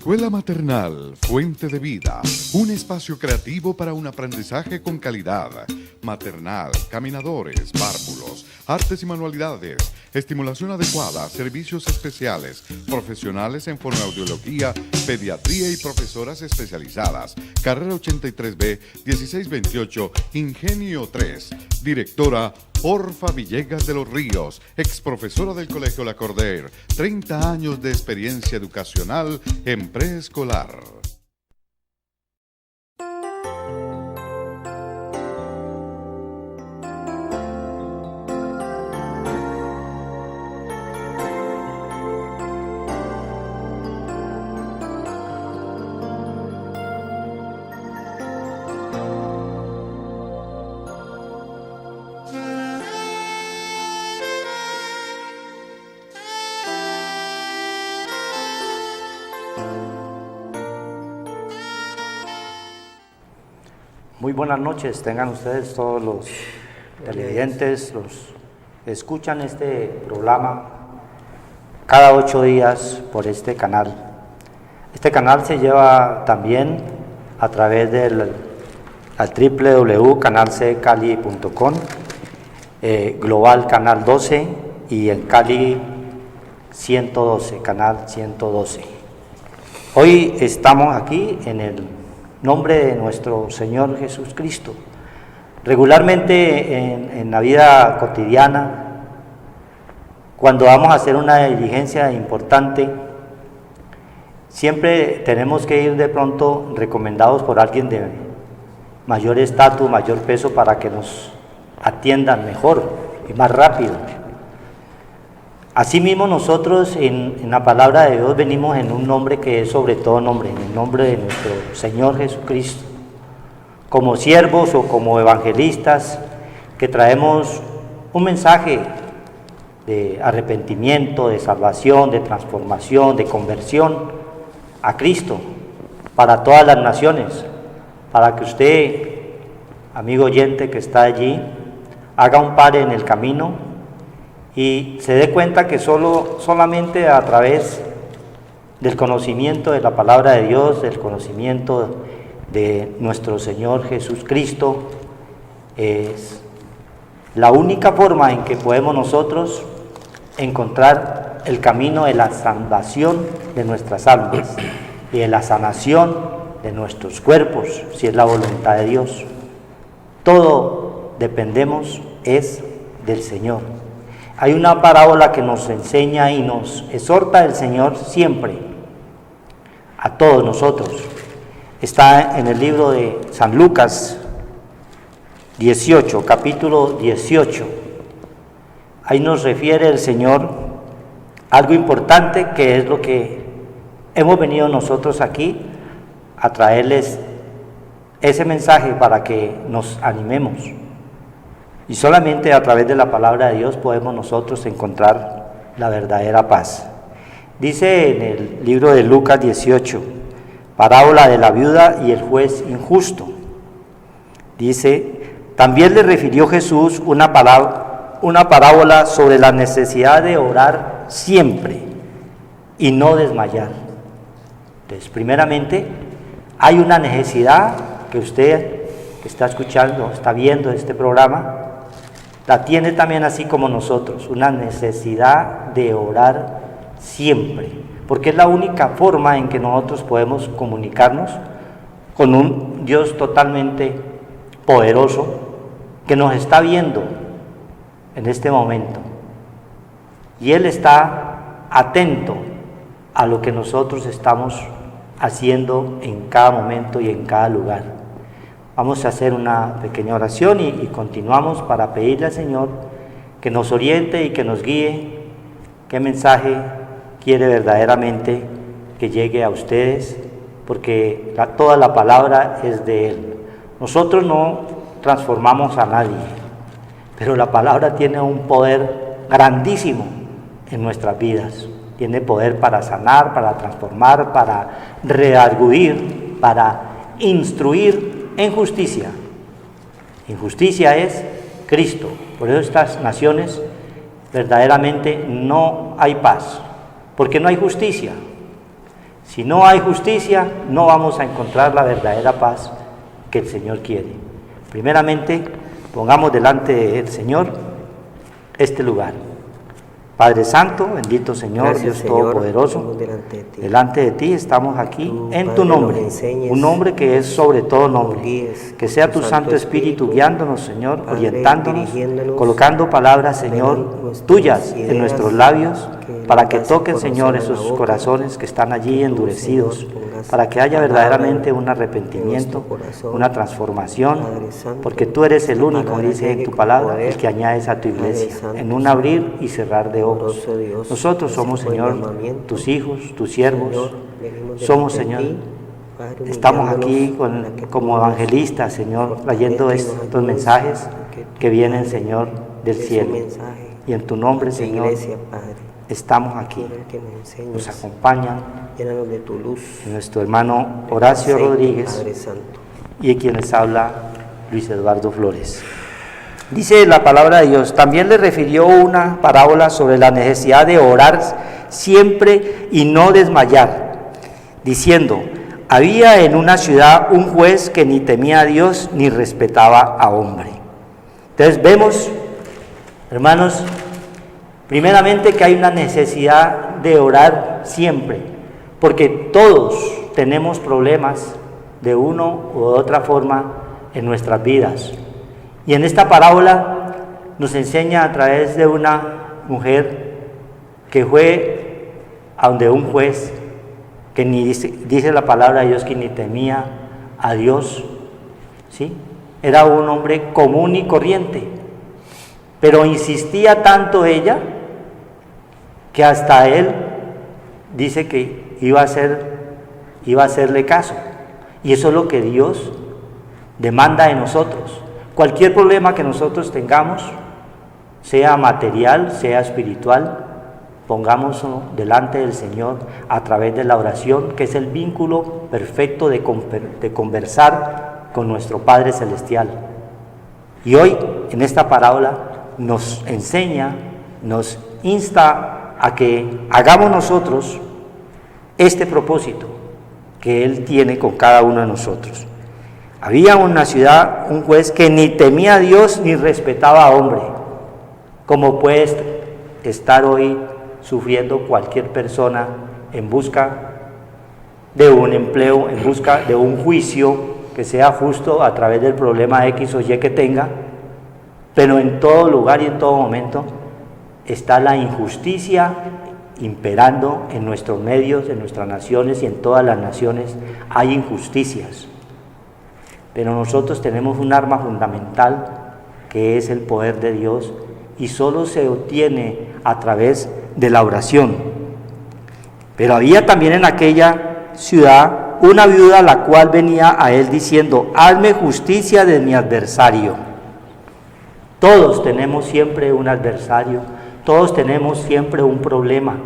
Escuela Maternal Fuente de Vida, un espacio creativo para un aprendizaje con calidad. Maternal, caminadores, párvulos, artes y manualidades, estimulación adecuada, servicios especiales, profesionales en fonoaudiología, pediatría y profesoras especializadas. Carrera 83B, 1628, Ingenio 3. Directora Orfa Villegas de los Ríos, ex profesora del Colegio La Corder, 30 años de experiencia educacional en preescolar. Muy buenas noches, tengan ustedes todos los televidentes, los que escuchan este programa cada 8 días por este canal. Este canal se lleva también a través del www.canalccali.com, Global Canal 12 y en Cali 112, Canal 112. Hoy estamos aquí en el nombre de nuestro Señor Jesucristo. Regularmente en la vida cotidiana, cuando vamos a hacer una diligencia importante, siempre tenemos que ir de pronto recomendados por alguien de mayor estatus, mayor peso, para que nos atiendan mejor y más rápido. Asimismo, nosotros en la palabra de Dios venimos en un nombre que es sobre todo nombre, en el nombre de nuestro Señor Jesucristo, como siervos o como evangelistas que traemos un mensaje de arrepentimiento, de salvación, de transformación, de conversión a Cristo para todas las naciones, para que usted, amigo oyente que está allí, haga un pare en el camino y se dé cuenta que solamente a través del conocimiento de la palabra de Dios, del conocimiento de nuestro Señor Jesucristo, es la única forma en que podemos nosotros encontrar el camino de la salvación de nuestras almas y de la sanación de nuestros cuerpos, si es la voluntad de Dios. Todo dependemos es del Señor. Hay una parábola que nos enseña y nos exhorta el Señor siempre, a todos nosotros. Está en el libro de San Lucas 18, capítulo 18. Ahí nos refiere el Señor algo importante, que es lo que hemos venido nosotros aquí a traerles ese mensaje para que nos animemos. Y solamente a través de la palabra de Dios podemos nosotros encontrar la verdadera paz. Dice en el libro de Lucas 18, parábola de la viuda y el juez injusto. Dice, también le refirió Jesús una parábola sobre la necesidad de orar siempre y no desmayar. Entonces, primeramente, hay una necesidad que usted que está escuchando, está viendo este programa, la tiene también así como nosotros, una necesidad de orar siempre, porque es la única forma en que nosotros podemos comunicarnos con un Dios totalmente poderoso que nos está viendo en este momento, y Él está atento a lo que nosotros estamos haciendo en cada momento y en cada lugar. Vamos a hacer una pequeña oración y continuamos para pedirle al Señor que nos oriente y que nos guíe qué mensaje quiere verdaderamente que llegue a ustedes, porque toda la palabra es de Él. Nosotros no transformamos a nadie, pero la palabra tiene un poder grandísimo en nuestras vidas. Tiene poder para sanar, para transformar, para redarguir, para instruir en justicia. Injusticia es Cristo. Por eso estas naciones verdaderamente no hay paz, porque no hay justicia. Si no hay justicia, no vamos a encontrar la verdadera paz que el Señor quiere. Primeramente, pongamos delante del Señor este lugar. Padre Santo, bendito Señor, Gracias, Dios Señor, Todopoderoso, delante de ti estamos aquí en Padre, tu nombre, nos enseñes, un nombre que es sobre todo nombre. guíes, Que sea tu Santo Espíritu guiándonos, Señor, orientándonos, colocando palabras, Señor, tuyas en nuestros labios, para que toquen, Señor, esos corazones que están allí endurecidos, para que haya verdaderamente un arrepentimiento, una transformación, porque tú eres el único, dice en tu palabra, el que añades a tu iglesia, en un abrir y cerrar de ojos. Nosotros somos, Señor, tus hijos, tus siervos, somos, Señor, estamos aquí como evangelistas, Señor, trayendo estos mensajes que vienen, Señor, del cielo. Y en tu nombre, Señor, estamos aquí. Nos acompañan de tu luz, nuestro hermano Horacio Rodríguez y quien les habla, Luis Eduardo Flores. Dice la palabra de Dios, también le refirió una parábola sobre la necesidad de orar siempre y no desmayar, diciendo, había en una ciudad un juez que ni temía a Dios ni respetaba a hombre. Entonces vemos, hermanos, primeramente que hay una necesidad de orar siempre, porque todos tenemos problemas de una u otra forma en nuestras vidas. Y en esta parábola nos enseña a través de una mujer que fue a donde un juez, que ni dice la palabra de Dios que ni temía a Dios, ¿sí? Era un hombre común y corriente, pero insistía tanto ella que hasta él dice que iba a hacerle caso. Y eso es lo que Dios demanda de nosotros. Cualquier problema que nosotros tengamos, sea material, sea espiritual, pongámoslo delante del Señor a través de la oración, que es el vínculo perfecto de conversar con nuestro Padre Celestial. Y hoy, en esta parábola, nos enseña, nos insta a que hagamos nosotros este propósito que Él tiene con cada uno de nosotros. Había en una ciudad un juez que ni temía a Dios ni respetaba a hombre, como puede estar hoy sufriendo cualquier persona en busca de un empleo, en busca de un juicio que sea justo a través del problema X o Y que tenga, pero en todo lugar y en todo momento está la injusticia imperando en nuestros medios, en nuestras naciones y en todas las naciones hay injusticias. Pero nosotros tenemos un arma fundamental que es el poder de Dios y solo se obtiene a través de la oración. Pero había también en aquella ciudad una viuda la cual venía a él diciendo, hazme justicia de mi adversario. Todos tenemos siempre un adversario, todos tenemos siempre un problema,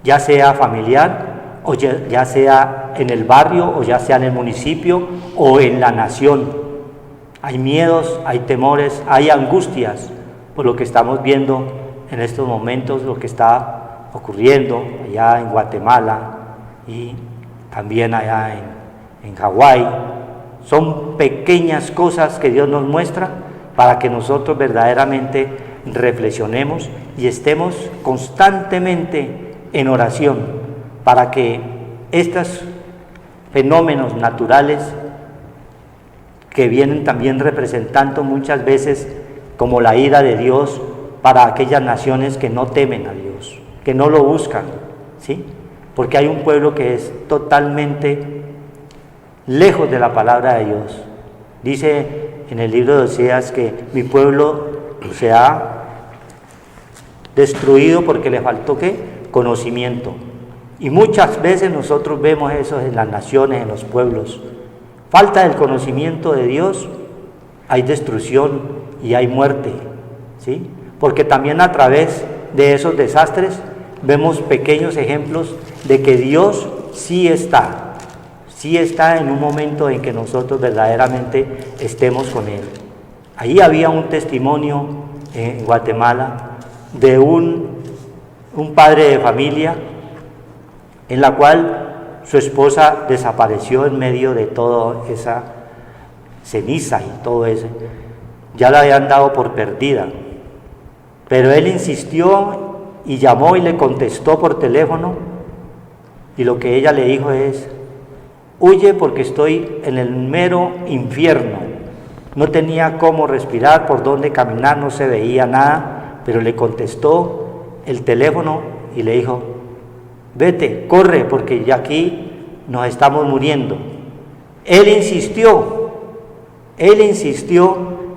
ya sea familiar, o ya sea en el barrio, o ya sea en el municipio, o en la nación. Hay miedos, hay temores, hay angustias por lo que estamos viendo en estos momentos, lo que está ocurriendo allá en Guatemala y también allá en Hawái. Son pequeñas cosas que Dios nos muestra para que nosotros verdaderamente reflexionemos y estemos constantemente en oración, para que estos fenómenos naturales que vienen también representando muchas veces como la ira de Dios para aquellas naciones que no temen a Dios, que no lo buscan, ¿sí? Porque hay un pueblo que es totalmente lejos de la palabra de Dios. Dice en el libro de Oseas que mi pueblo se ha destruido porque le faltó ¿qué? Conocimiento. Y muchas veces nosotros vemos eso en las naciones, en los pueblos. Falta del conocimiento de Dios, hay destrucción y hay muerte, ¿sí? Porque también a través de esos desastres vemos pequeños ejemplos de que Dios sí está en un momento en que nosotros verdaderamente estemos con Él. Ahí había un testimonio en Guatemala de un padre de familia en la cual su esposa desapareció en medio de toda esa ceniza y todo eso. Ya la habían dado por perdida. Pero él insistió y llamó y le contestó por teléfono, y lo que ella le dijo es: huye porque estoy en el mero infierno. No tenía cómo respirar, por dónde caminar, no se veía nada, pero le contestó el teléfono y le dijo: vete, corre, porque ya aquí nos estamos muriendo. Él insistió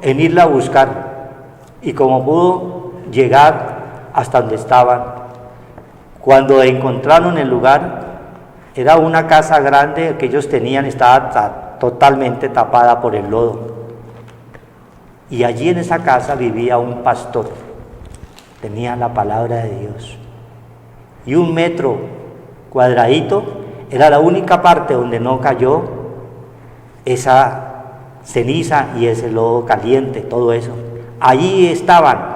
en irla a buscar, y como pudo llegar hasta donde estaban. Cuando encontraron el lugar, era una casa grande que ellos tenían, estaba totalmente tapada por el lodo. Y allí en esa casa vivía un pastor, tenía la palabra de Dios. Y 1 metro cuadradito era la única parte donde no cayó esa ceniza y ese lodo caliente, todo eso. Allí estaban.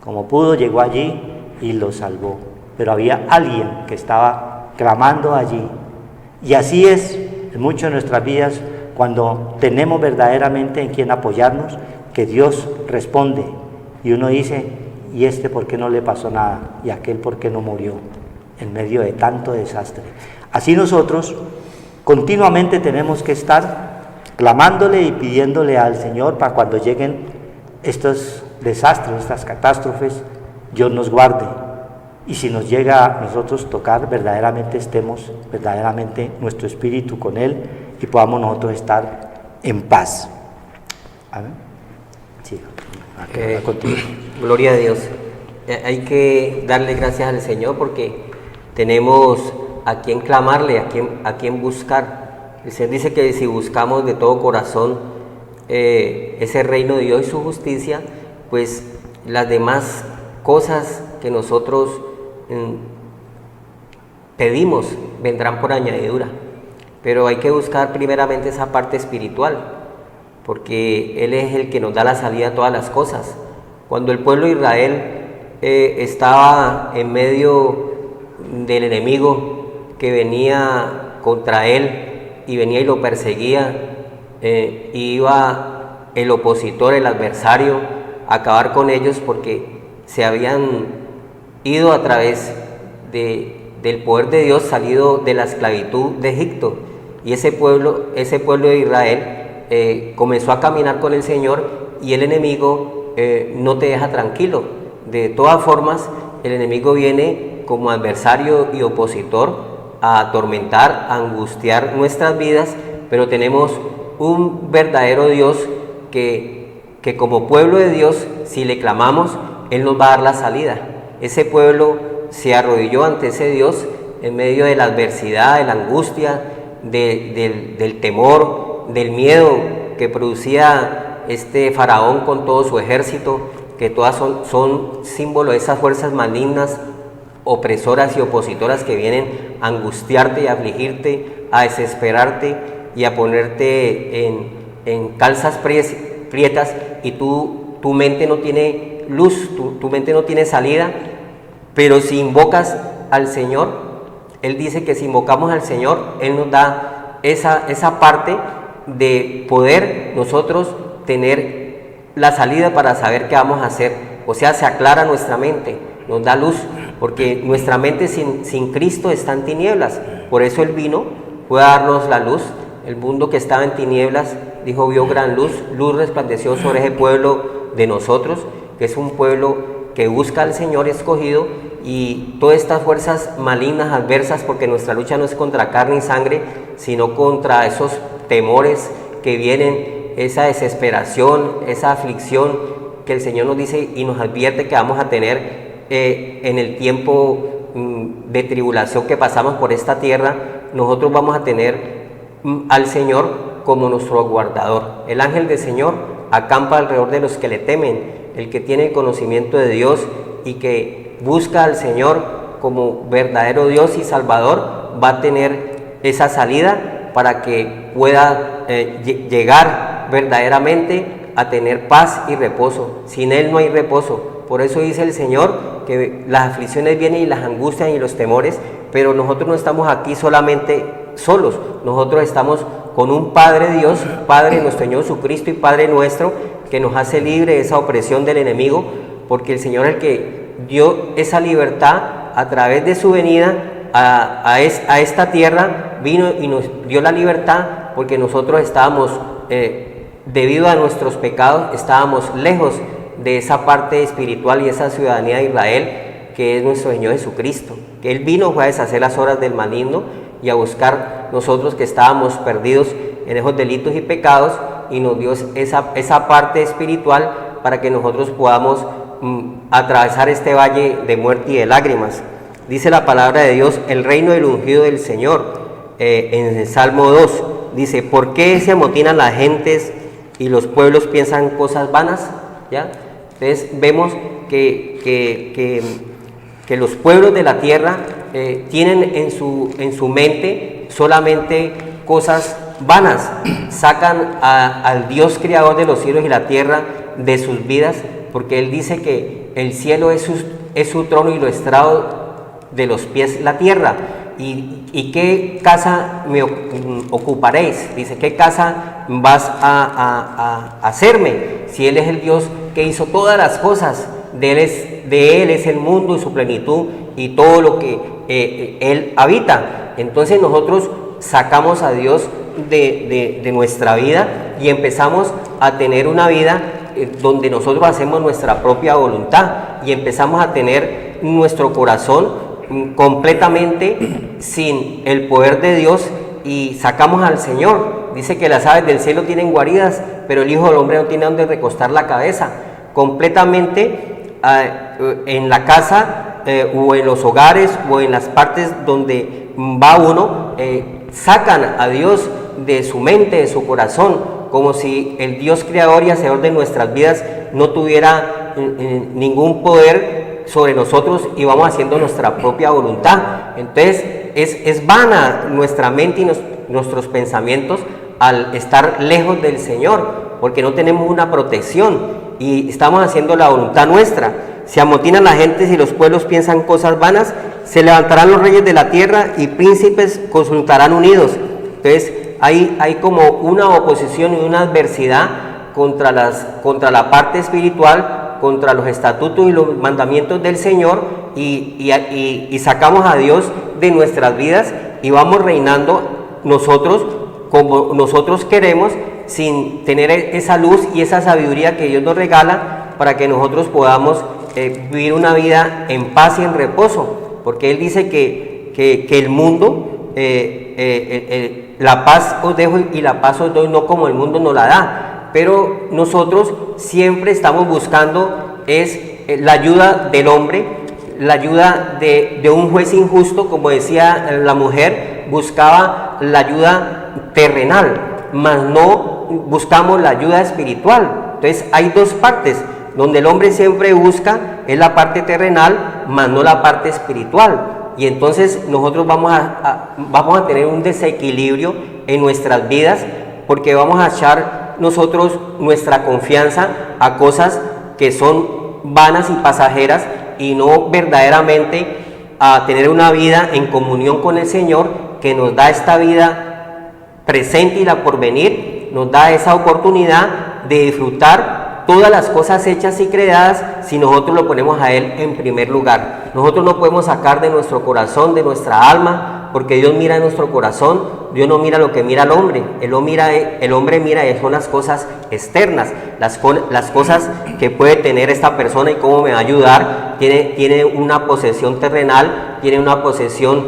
Como pudo, llegó allí y los salvó. Pero había alguien que estaba clamando allí. Y así es en muchas de nuestras vidas, cuando tenemos verdaderamente en quien apoyarnos, que Dios responde. Y uno dice: ¿y este por qué no le pasó nada? ¿Y aquel por qué no murió? En medio de tanto desastre. Así nosotros continuamente tenemos que estar clamándole y pidiéndole al Señor para cuando lleguen estos desastres, estas catástrofes, Dios nos guarde. Y si nos llega a nosotros tocar, verdaderamente estemos verdaderamente nuestro espíritu con Él y podamos nosotros estar en paz. Amén. Sí. Gloria a Dios. Hay que darle gracias al Señor porque tenemos a quien clamarle, a quien buscar. El Señor dice que si buscamos de todo corazón ese reino de Dios y su justicia, pues las demás cosas que nosotros pedimos vendrán por añadidura. Pero hay que buscar primeramente esa parte espiritual, porque Él es el que nos da la salida a todas las cosas. Cuando el pueblo de Israel estaba en medio del enemigo que venía contra él y venía y lo perseguía, iba el opositor, el adversario, a acabar con ellos porque se habían ido a través del poder de Dios, salido de la esclavitud de Egipto. Y ese pueblo de Israel comenzó a caminar con el Señor, y el enemigo no te deja tranquilo. De todas formas, el enemigo viene como adversario y opositor a atormentar, a angustiar nuestras vidas, pero tenemos un verdadero Dios que como pueblo de Dios, si le clamamos, Él nos va a dar la salida. Ese pueblo se arrodilló ante ese Dios en medio de la adversidad, de la angustia, del temor, del miedo que producía este faraón con todo su ejército, que todas son símbolos de esas fuerzas malignas, opresoras y opositoras que vienen a angustiarte y a afligirte, a desesperarte y a ponerte en calzas prietas, y tu mente no tiene luz, tu mente no tiene salida. Pero si invocas al Señor, Él dice que si invocamos al Señor, Él nos da esa parte de poder nosotros tener la salida para saber qué vamos a hacer. O sea, se aclara nuestra mente, nos da luz, porque nuestra mente sin Cristo está en tinieblas. Por eso Él vino, fue a darnos la luz. El mundo que estaba en tinieblas, dijo, vio gran luz, luz resplandeció sobre ese pueblo de nosotros, que es un pueblo que busca al Señor escogido, y todas estas fuerzas malignas, adversas, porque nuestra lucha no es contra carne y sangre, sino contra esos temores que vienen, esa desesperación, esa aflicción que el Señor nos dice y nos advierte que vamos a tener en el tiempo de tribulación que pasamos por esta tierra. Nosotros vamos a tener al Señor como nuestro guardador. El ángel del Señor acampa alrededor de los que le temen. El que tiene conocimiento de Dios y que busca al Señor como verdadero Dios y Salvador, va a tener esa salida para que pueda llegar verdaderamente a tener paz y reposo. Sin Él no hay reposo. Por eso dice el Señor que las aflicciones vienen y las angustias y los temores, pero nosotros no estamos aquí solamente solos, nosotros estamos con un Padre Dios, Padre nuestro Señor Jesucristo y Padre nuestro, que nos hace libre de esa opresión del enemigo, porque el Señor es el que dio esa libertad a través de su venida a esta tierra, vino y nos dio la libertad, porque nosotros estábamos, debido a nuestros pecados, estábamos lejos de esa parte espiritual y esa ciudadanía de Israel, que es nuestro Señor Jesucristo, que Él vino fue a deshacer las obras del maligno y a buscar nosotros que estábamos perdidos en esos delitos y pecados, y nos dio esa parte espiritual para que nosotros podamos atravesar este valle de muerte y de lágrimas. Dice la palabra de Dios, el reino del ungido del Señor, en el Salmo 2, dice, ¿por qué se amotinan las gentes y los pueblos piensan cosas vanas? ¿Ya? Entonces vemos que los pueblos de la tierra tienen en su mente solamente cosas vanas, sacan al Dios creador de los cielos y la tierra de sus vidas, porque Él dice que el cielo es su trono y lo estrado de los pies la tierra. ¿Y qué casa me ocuparéis? Dice, ¿qué casa vas a hacerme? Si Él es el Dios que hizo todas las cosas, de Él es el mundo y su plenitud y todo lo que Él habita. Entonces nosotros sacamos a Dios de nuestra vida y empezamos a tener una vida donde nosotros hacemos nuestra propia voluntad y empezamos a tener nuestro corazón completamente sin el poder de Dios y sacamos al Señor. Dice que las aves del cielo tienen guaridas, pero el Hijo del Hombre no tiene donde recostar la cabeza. Completamente en la casa o en los hogares o en las partes donde va uno, sacan a Dios de su mente, de su corazón, como si el Dios creador y hacedor de nuestras vidas no tuviera ningún poder sobre nosotros y vamos haciendo nuestra propia voluntad. Entonces es vana nuestra mente y nuestros pensamientos al estar lejos del Señor, porque no tenemos una protección y estamos haciendo la voluntad nuestra. Se amotinan las gentes y los pueblos piensan cosas vanas, se levantarán los reyes de la tierra y príncipes consultarán unidos. Entonces hay como una oposición y una adversidad contra la parte espiritual, contra los estatutos y los mandamientos del Señor, y sacamos a Dios de nuestras vidas y vamos reinando nosotros como nosotros queremos, sin tener esa luz y esa sabiduría que Dios nos regala para que nosotros podamos vivir una vida en paz y en reposo, porque Él dice que el mundo, la paz os dejo y la paz os doy, no como el mundo nos la da, pero nosotros siempre estamos buscando la ayuda del hombre, la ayuda de un juez injusto, como decía la mujer, buscaba la ayuda terrenal, mas no buscamos la ayuda espiritual. Entonces hay dos partes, donde el hombre siempre busca es la parte terrenal, mas no la parte espiritual, y entonces nosotros vamos a tener un desequilibrio en nuestras vidas, porque vamos a echar nosotros nuestra confianza a cosas que son vanas y pasajeras, y no verdaderamente a tener una vida en comunión con el Señor, que nos da esta vida presente y la porvenir, nos da esa oportunidad de disfrutar todas las cosas hechas y creadas si nosotros lo ponemos a Él en primer lugar. Nosotros no podemos sacar de nuestro corazón, de nuestra alma, porque Dios mira en nuestro corazón. Dios no mira lo que mira el hombre, el hombre mira son las cosas externas, las cosas que puede tener esta persona y cómo me va a ayudar. Tiene una posesión terrenal, tiene una posesión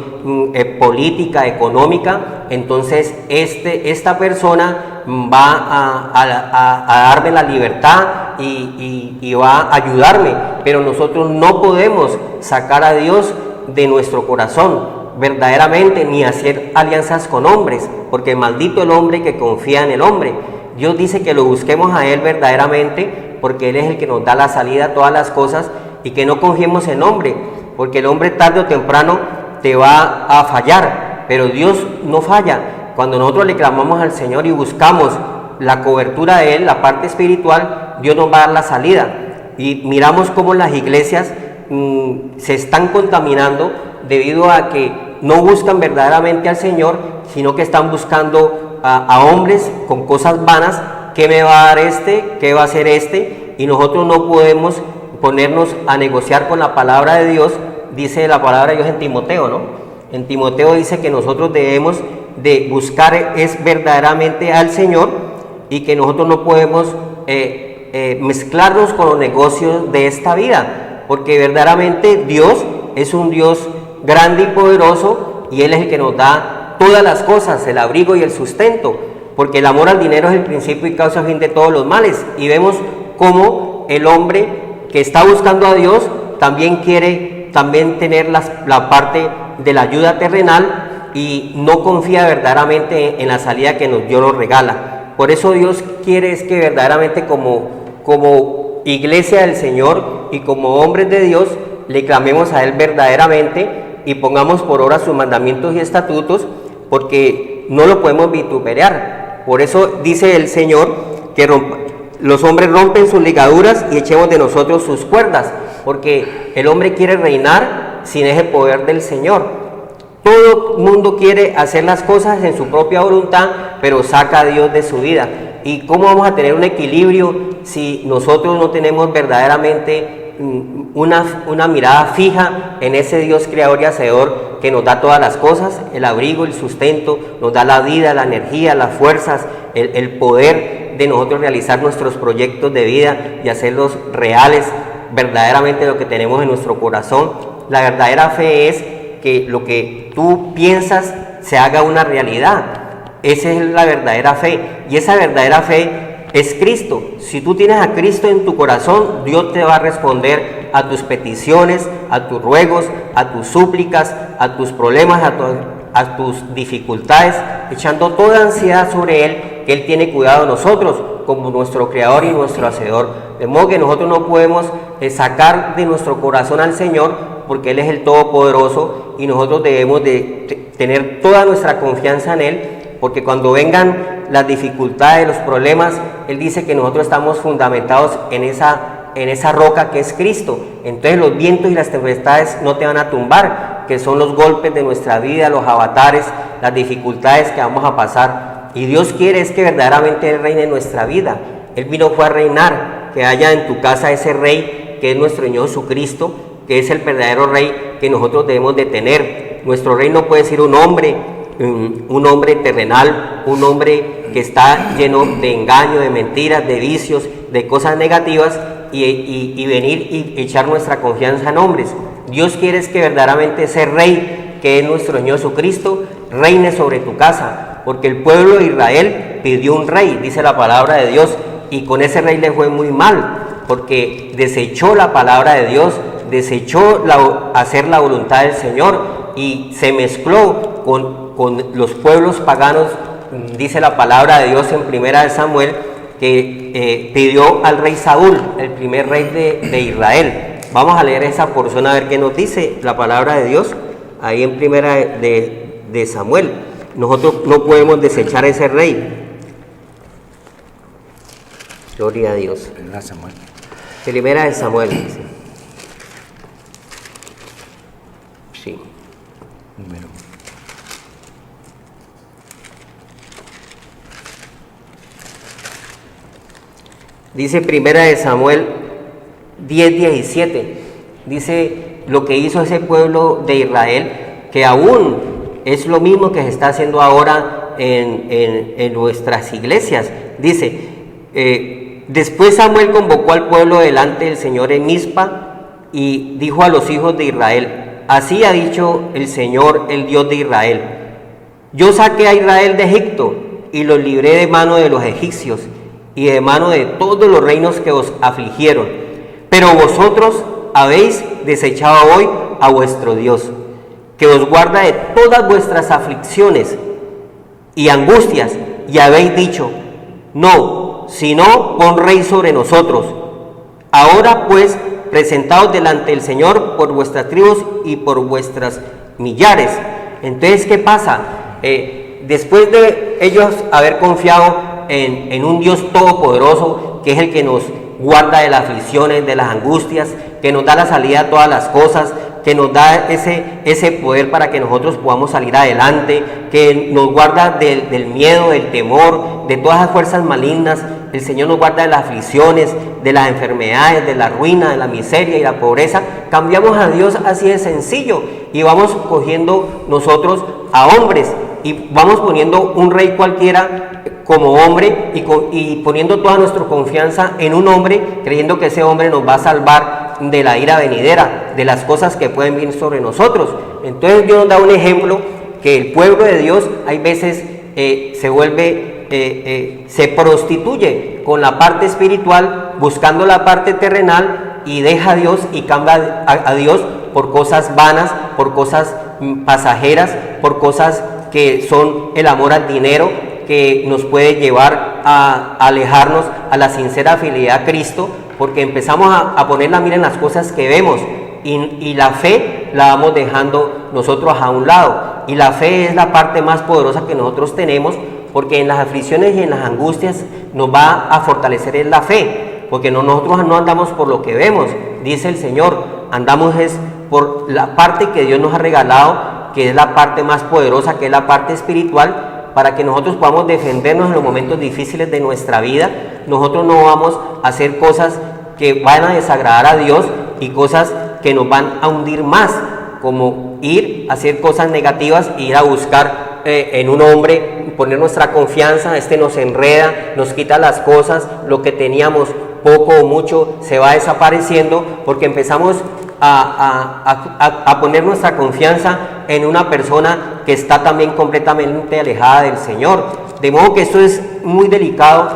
política, económica, entonces esta persona va a darme la libertad y va a ayudarme, pero nosotros no podemos sacar a Dios de nuestro corazón verdaderamente, ni hacer alianzas con hombres, porque maldito el hombre que confía en el hombre. Dios dice que lo busquemos a Él verdaderamente, porque Él es el que nos da la salida a todas las cosas, y que no confiemos en hombre, porque el hombre tarde o temprano te va a fallar, pero Dios no falla. Cuando nosotros le clamamos al Señor y buscamos la cobertura de Él, la parte espiritual, Dios nos va a dar la salida. Y miramos cómo las iglesias se están contaminando debido a que no buscan verdaderamente al Señor, sino que están buscando a hombres con cosas vanas. ¿Qué me va a dar este? ¿Qué va a hacer este? Y nosotros no podemos ponernos a negociar con la palabra de Dios. Dice la palabra de Dios en Timoteo, ¿no? En Timoteo dice que nosotros debemos de buscar es verdaderamente al Señor, y que nosotros no podemos mezclarnos con los negocios de esta vida, porque verdaderamente Dios es un Dios grande y poderoso, y Él es el que nos da todas las cosas, el abrigo y el sustento, porque el amor al dinero es el principio y causa fin de todos los males. Y vemos cómo el hombre que está buscando a Dios también quiere tener la parte de la ayuda terrenal, y no confía verdaderamente en la salida que Dios nos regala. Por eso Dios quiere es que verdaderamente como iglesia del Señor y como hombres de Dios le clamemos a Él verdaderamente y pongamos por obra sus mandamientos y estatutos, porque no lo podemos vituperar. Por eso dice el Señor que los hombres rompen sus ligaduras y echemos de nosotros sus cuerdas, porque el hombre quiere reinar sin ese poder del Señor. Todo el mundo quiere hacer las cosas en su propia voluntad, pero saca a Dios de su vida. ¿Y cómo vamos a tener un equilibrio si nosotros no tenemos verdaderamente una mirada fija en ese Dios creador y hacedor que nos da todas las cosas, el abrigo, el sustento, nos da la vida, la energía, las fuerzas, el poder de nosotros realizar nuestros proyectos de vida y hacerlos reales, verdaderamente lo que tenemos en nuestro corazón? La verdadera fe es que lo que tú piensas se haga una realidad. Esa es la verdadera fe, y esa verdadera fe es Cristo. Si tú tienes a Cristo en tu corazón, Dios te va a responder a tus peticiones, a tus ruegos, a tus súplicas, a tus problemas, a tus dificultades, echando toda ansiedad sobre Él, que Él tiene cuidado de nosotros como nuestro Creador y nuestro Hacedor. De modo que nosotros no podemos sacar de nuestro corazón al Señor, porque Él es el Todopoderoso, y nosotros debemos de tener toda nuestra confianza en Él, porque cuando vengan las dificultades, los problemas, Él dice que nosotros estamos fundamentados en esa roca que es Cristo. Entonces los vientos y las tempestades no te van a tumbar, que son los golpes de nuestra vida, los avatares, las dificultades que vamos a pasar. Y Dios quiere es que verdaderamente Él reine en nuestra vida. Él fue a reinar, que haya en tu casa ese Rey que es nuestro Señor Jesucristo, que es el verdadero Rey que nosotros debemos de tener. Nuestro Rey no puede ser un hombre terrenal, un hombre que está lleno de engaño, de mentiras, de vicios, de cosas negativas, y venir y echar nuestra confianza en hombres. Dios quiere es que verdaderamente ese Rey que es nuestro Señor Jesucristo reine sobre tu casa, porque el pueblo de Israel pidió un rey, dice la palabra de Dios, y con ese rey le fue muy mal, porque desechó la palabra de Dios, desechó hacer la voluntad del Señor, y se mezcló con los pueblos paganos. Dice la palabra de Dios en Primera de Samuel que pidió al rey Saúl, el primer rey de Israel. Vamos a leer esa porción a ver qué nos dice la palabra de Dios ahí en Primera de Samuel. Nosotros no podemos desechar a ese rey. Gloria a Dios. Primera de Samuel dice. Sí. Número. Dice Primera de Samuel 10:17. Dice lo que hizo ese pueblo de Israel, que aún es lo mismo que se está haciendo ahora en nuestras iglesias. Dice, después Samuel convocó al pueblo delante del Señor en Mizpa y dijo a los hijos de Israel: así ha dicho el Señor, el Dios de Israel: yo saqué a Israel de Egipto y los libré de mano de los egipcios y de mano de todos los reinos que os afligieron, pero vosotros habéis desechado hoy a vuestro Dios, que os guarda de todas vuestras aflicciones y angustias, y habéis dicho: no, sino pon rey sobre nosotros. Ahora pues, presentaos delante del Señor por vuestras tribus y por vuestras millares. Entonces, ¿qué pasa? Después de ellos haber confiado en un Dios todopoderoso, que es el que nos guarda de las aflicciones, de las angustias, que nos da la salida a todas las cosas, que nos da ese poder para que nosotros podamos salir adelante, que nos guarda del miedo, del temor, de todas las fuerzas malignas. El Señor nos guarda de las aflicciones, de las enfermedades, de la ruina, de la miseria y la pobreza. Cambiamos a Dios así de sencillo y vamos cogiendo nosotros a hombres y vamos poniendo un rey cualquiera como hombre y poniendo toda nuestra confianza en un hombre, creyendo que ese hombre nos va a salvar de la ira venidera, de las cosas que pueden venir sobre nosotros. Entonces Dios nos da un ejemplo que el pueblo de Dios hay veces se prostituye con la parte espiritual, buscando la parte terrenal, y deja a Dios y cambia a Dios por cosas vanas, por cosas pasajeras, por cosas que son el amor al dinero, que nos puede llevar a alejarnos a la sincera fidelidad a Cristo, porque empezamos a poner la mira en las cosas que vemos y la fe la vamos dejando nosotros a un lado. Y la fe es la parte más poderosa que nosotros tenemos, porque en las aflicciones y en las angustias nos va a fortalecer en la fe, porque nosotros no andamos por lo que vemos, dice el Señor, andamos es por la parte que Dios nos ha regalado, que es la parte más poderosa, que es la parte espiritual, para que nosotros podamos defendernos en los momentos difíciles de nuestra vida. Nosotros no vamos a hacer cosas que van a desagradar a Dios y cosas que nos van a hundir más, como ir a hacer cosas negativas, ir a buscar en un hombre, poner nuestra confianza. Nos enreda, nos quita las cosas, lo que teníamos poco o mucho se va desapareciendo, porque empezamos a poner nuestra confianza en una persona que está también completamente alejada del Señor. De modo que esto es muy delicado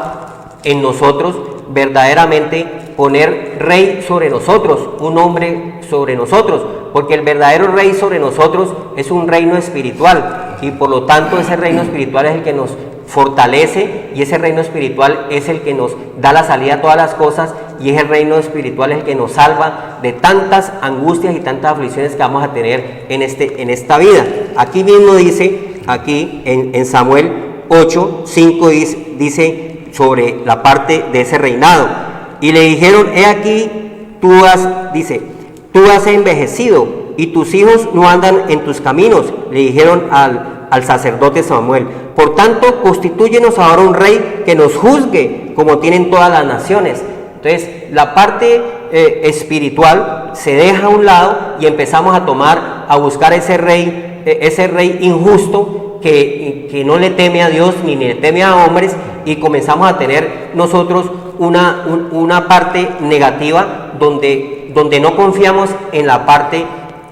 en nosotros, verdaderamente poner rey sobre nosotros, un hombre sobre nosotros, porque el verdadero rey sobre nosotros es un reino espiritual, y por lo tanto ese reino espiritual es el que nos fortalece, y ese reino espiritual es el que nos da la salida a todas las cosas, y ese reino espiritual es el que nos salva de tantas angustias y tantas aflicciones que vamos a tener en esta vida. Aquí mismo dice, aquí en Samuel 8:5 dice sobre la parte de ese reinado, y le dijeron: he aquí, tú has envejecido y tus hijos no andan en tus caminos, le dijeron al sacerdote Samuel. Por tanto, constitúyenos ahora un rey que nos juzgue como tienen todas las naciones. Entonces, la parte espiritual se deja a un lado y empezamos a buscar ese rey injusto que no le teme a Dios ni le teme a hombres, y comenzamos a tener nosotros una parte negativa donde no confiamos en la parte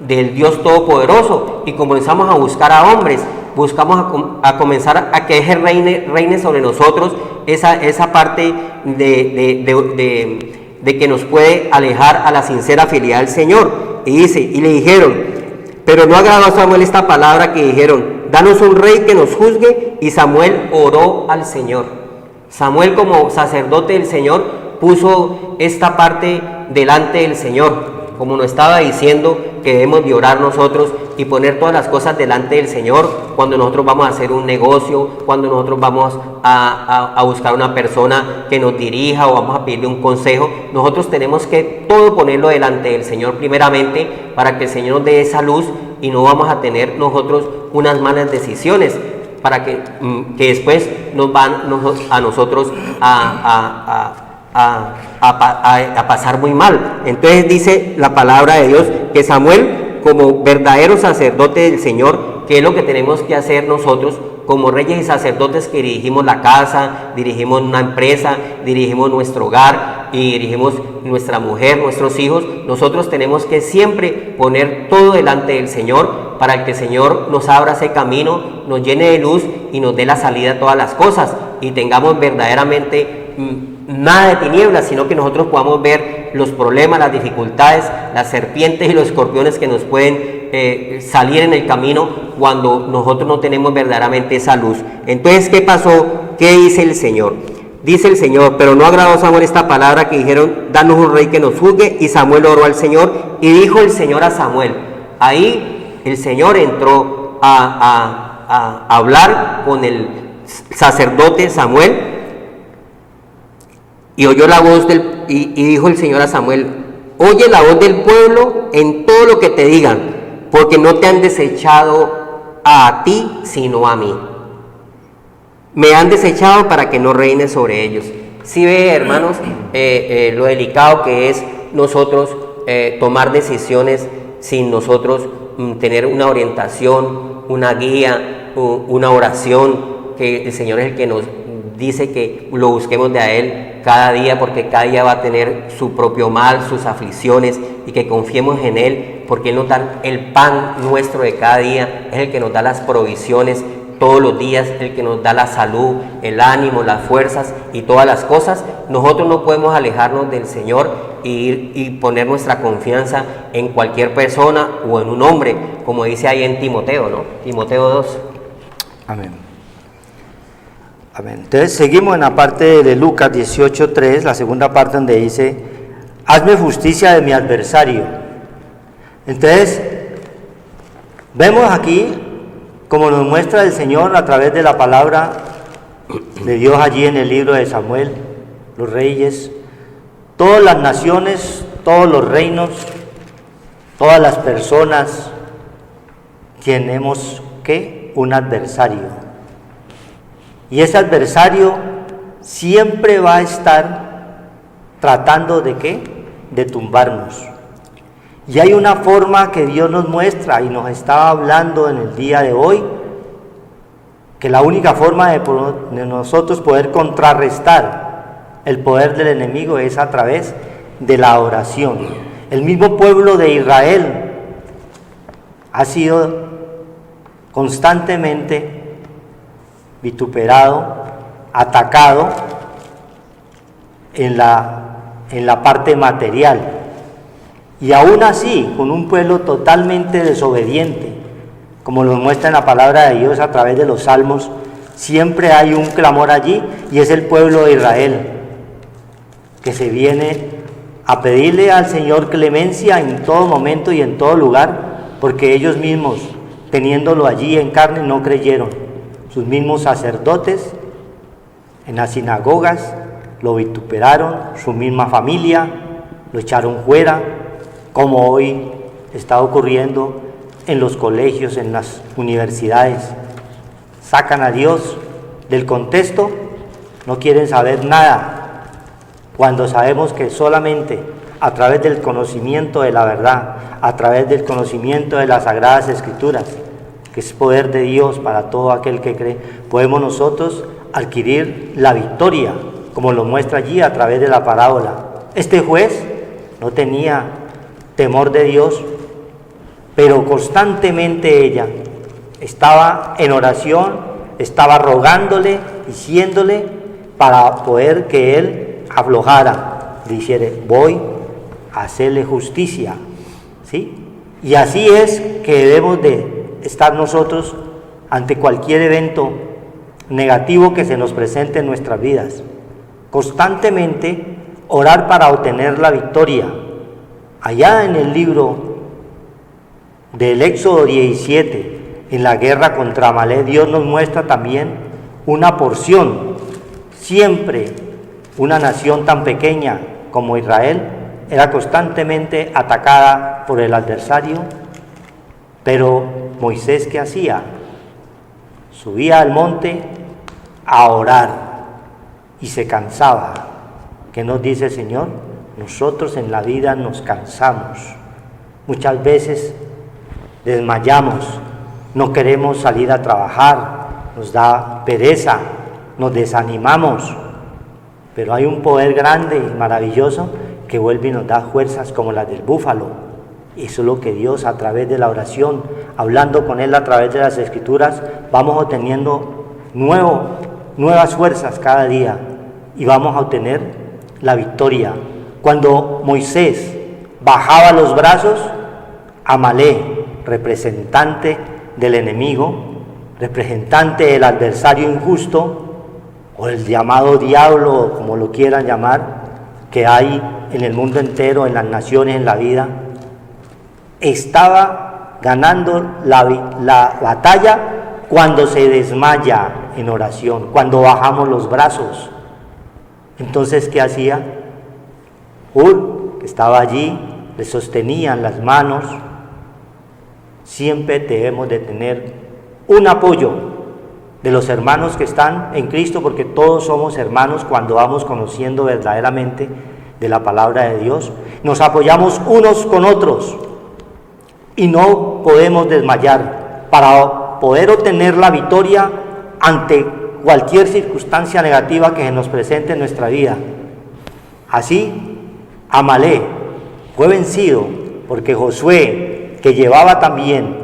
del Dios Todopoderoso y comenzamos a buscar a hombres. Buscamos a comenzar a que ese reine sobre nosotros, esa parte de que nos puede alejar a la sincera fidelidad del Señor. Y dice, y le dijeron, pero no agradó a Samuel esta palabra que dijeron: danos un rey que nos juzgue. Y Samuel oró al Señor. Samuel, como sacerdote del Señor, puso esta parte delante del Señor, como nos estaba diciendo que debemos de orar nosotros y poner todas las cosas delante del Señor cuando nosotros vamos a hacer un negocio, cuando nosotros vamos a buscar una persona que nos dirija o vamos a pedirle un consejo. Nosotros tenemos que todo ponerlo delante del Señor primeramente, para que el Señor nos dé esa luz y no vamos a tener nosotros unas malas decisiones, para que después nos van a nosotros a pasar muy mal. Entonces dice la palabra de Dios que Samuel, como verdadero sacerdote del Señor, que es lo que tenemos que hacer nosotros como reyes y sacerdotes que dirigimos la casa, dirigimos una empresa, dirigimos nuestro hogar y dirigimos nuestra mujer, nuestros hijos. Nosotros tenemos que siempre poner todo delante del Señor, para que el Señor nos abra ese camino, nos llene de luz y nos dé la salida a todas las cosas, y tengamos verdaderamente nada de tinieblas, sino que nosotros podamos ver los problemas, las dificultades, las serpientes y los escorpiones que nos pueden salir en el camino cuando nosotros no tenemos verdaderamente esa luz. Entonces, ¿qué pasó? ¿Qué dice el Señor? Dice el Señor: pero no agradó a Samuel esta palabra que dijeron: danos un rey que nos juzgue. Y Samuel oró al Señor, y dijo el Señor a Samuel. Ahí el Señor entró a hablar con el sacerdote Samuel, y oyó la voz y dijo el Señor a Samuel: Oye la voz del pueblo en todo lo que te digan, porque no te han desechado a ti, sino a mí. Me han desechado para que no reine sobre ellos. Si ve, hermanos, lo delicado que es nosotros tomar decisiones sin nosotros tener una orientación, una guía, una oración, que el Señor es el que nos dice que lo busquemos de a Él cada día, porque cada día va a tener su propio mal, sus aflicciones, y que confiemos en Él, porque Él nos da el pan nuestro de cada día, es el que nos da las provisiones todos los días, el que nos da la salud, el ánimo, las fuerzas y todas las cosas. Nosotros no podemos alejarnos del Señor y poner nuestra confianza en cualquier persona o en un hombre, como dice ahí en Timoteo, ¿no? Timoteo 2. Amén. Amén. Entonces seguimos en la parte de Lucas 18:3, la segunda parte donde dice, hazme justicia de mi adversario. Entonces, vemos aquí, como nos muestra el Señor a través de la palabra de Dios allí en el libro de Samuel, los reyes, todas las naciones, todos los reinos, todas las personas, tenemos ¿qué? Un adversario. Y ese adversario siempre va a estar tratando de ¿qué? De tumbarnos. Y hay una forma que Dios nos muestra y nos estaba hablando en el día de hoy, que la única forma de nosotros poder contrarrestar el poder del enemigo es a través de la oración. El mismo pueblo de Israel ha sido constantemente vituperado, atacado en la parte material, y aún así con un pueblo totalmente desobediente, como lo muestra en la palabra de Dios a través de los salmos. Siempre hay un clamor allí, y es el pueblo de Israel que se viene a pedirle al Señor clemencia en todo momento y en todo lugar, porque ellos mismos, teniéndolo allí en carne, no creyeron. Sus mismos sacerdotes en las sinagogas lo vituperaron, su misma familia lo echaron fuera, como hoy está ocurriendo en los colegios, en las universidades. Sacan a Dios del contexto, no quieren saber nada, cuando sabemos que solamente a través del conocimiento de la verdad, a través del conocimiento de las Sagradas Escrituras, que es poder de Dios para todo aquel que cree, podemos nosotros adquirir la victoria, como lo muestra allí a través de la parábola. Este juez no tenía temor de Dios, pero constantemente ella estaba en oración, estaba rogándole, diciéndole para poder que él aflojara, le dijera, voy a hacerle justicia, ¿sí? Y así es que debemos de estar nosotros ante cualquier evento negativo que se nos presente en nuestras vidas. Constantemente orar para obtener la victoria. Allá en el libro del Éxodo 17, en la guerra contra Amalek, Dios nos muestra también una porción. Siempre una nación tan pequeña como Israel era constantemente atacada por el adversario, pero Moisés, ¿qué hacía? Subía al monte a orar y se cansaba. ¿Qué nos dice el Señor? Nosotros en la vida nos cansamos, muchas veces desmayamos, no queremos salir a trabajar, nos da pereza, nos desanimamos, pero hay un poder grande y maravilloso que vuelve y nos da fuerzas como las del búfalo. Eso es lo que Dios, a través de la oración, hablando con Él a través de las Escrituras, vamos obteniendo nuevas fuerzas cada día, y vamos a obtener la victoria. Cuando Moisés bajaba los brazos, Amalek, representante del enemigo, representante del adversario injusto, o el llamado diablo, como lo quieran llamar, que hay en el mundo entero, en las naciones, en la vida, estaba ganando la batalla cuando se desmaya en oración, cuando bajamos los brazos. Entonces, ¿qué hacía? que estaba allí, le sostenían las manos. Siempre debemos de tener un apoyo de los hermanos que están en Cristo, porque todos somos hermanos cuando vamos conociendo verdaderamente de la palabra de Dios. Nos apoyamos unos con otros y no podemos desmayar para poder obtener la victoria ante cualquier circunstancia negativa que se nos presente en nuestra vida. Así, Amalek fue vencido porque Josué, que llevaba también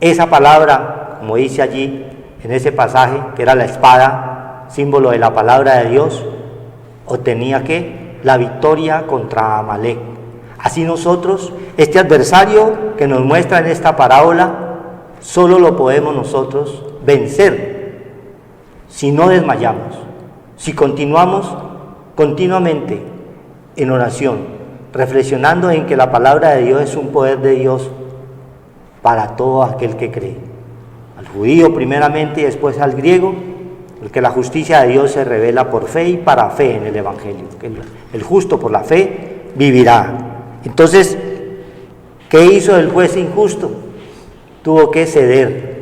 esa palabra, como dice allí en ese pasaje, que era la espada, símbolo de la palabra de Dios, obtenía ¿qué? La victoria contra Amalek. Así nosotros, este adversario que nos muestra en esta parábola, solo lo podemos nosotros vencer si no desmayamos, si continuamos continuamente en oración, reflexionando en que la palabra de Dios es un poder de Dios para todo aquel que cree, al judío primeramente y después al griego, porque la justicia de Dios se revela por fe y para fe en el Evangelio, que el justo por la fe vivirá. Entonces, ¿qué hizo el juez injusto? Tuvo que ceder.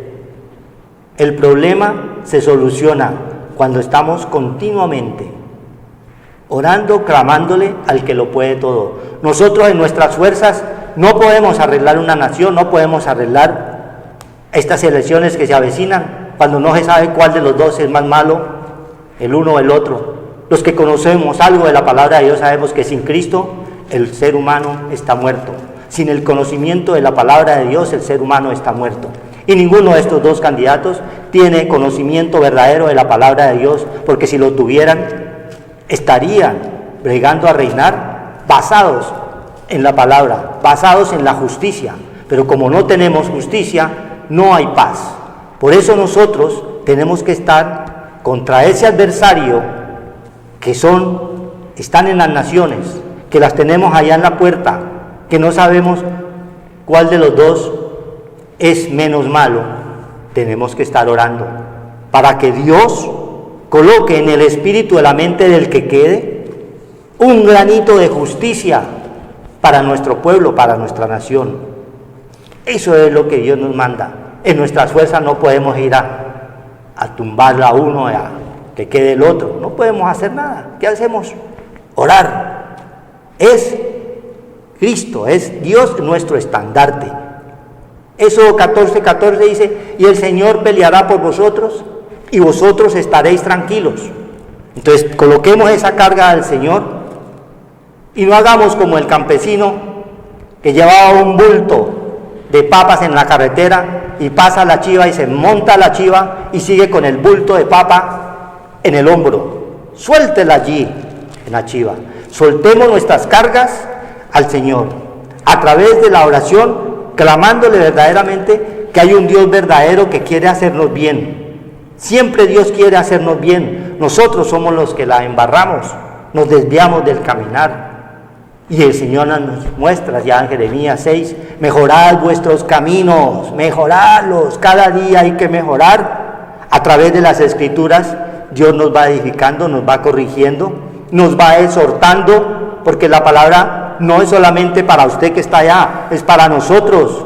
El problema se soluciona cuando estamos continuamente orando, clamándole al que lo puede todo. Nosotros en nuestras fuerzas no podemos arreglar una nación, no podemos arreglar estas elecciones que se avecinan, cuando no se sabe cuál de los dos es más malo, el uno o el otro. Los que conocemos algo de la palabra de Dios sabemos que sin Cristo el ser humano está muerto. Sin el conocimiento de la palabra de Dios el ser humano está muerto. Y ninguno de estos dos candidatos tiene conocimiento verdadero de la palabra de Dios, porque si lo tuvieran, estarían bregando a reinar basados en la palabra, basados en la justicia. Pero como no tenemos justicia, no hay paz. Por eso nosotros tenemos que estar contra ese adversario que están en las naciones, que las tenemos allá en la puerta, que no sabemos cuál de los dos es menos malo. Tenemos que estar orando para que Dios coloque en el espíritu de la mente del que quede un granito de justicia para nuestro pueblo, para nuestra nación. Eso es lo que Dios nos manda. En nuestras fuerzas no podemos ir a tumbarla a uno, a que quede el otro. No podemos hacer nada. ¿Qué hacemos? Orar. Es Cristo, es Dios nuestro estandarte. Éxodo 14:14 dice: y el Señor peleará por vosotros y vosotros estaréis tranquilos. Entonces coloquemos esa carga al Señor y no hagamos como el campesino que llevaba un bulto de papas en la carretera y pasa la chiva y se monta la chiva y sigue con el bulto de papa en el hombro. Suéltela allí en la chiva. Soltemos nuestras cargas al Señor a través de la oración, clamándole verdaderamente que hay un Dios verdadero que quiere hacernos bien. Siempre Dios quiere hacernos bien. Nosotros somos los que la embarramos, nos desviamos del caminar. Y el Señor nos muestra ya en Jeremías 6, mejorad vuestros caminos, mejorarlos, cada día hay que mejorar. A través de las Escrituras Dios nos va edificando, nos va corrigiendo, nos va exhortando, porque la palabra no es solamente para usted que está allá, es para nosotros,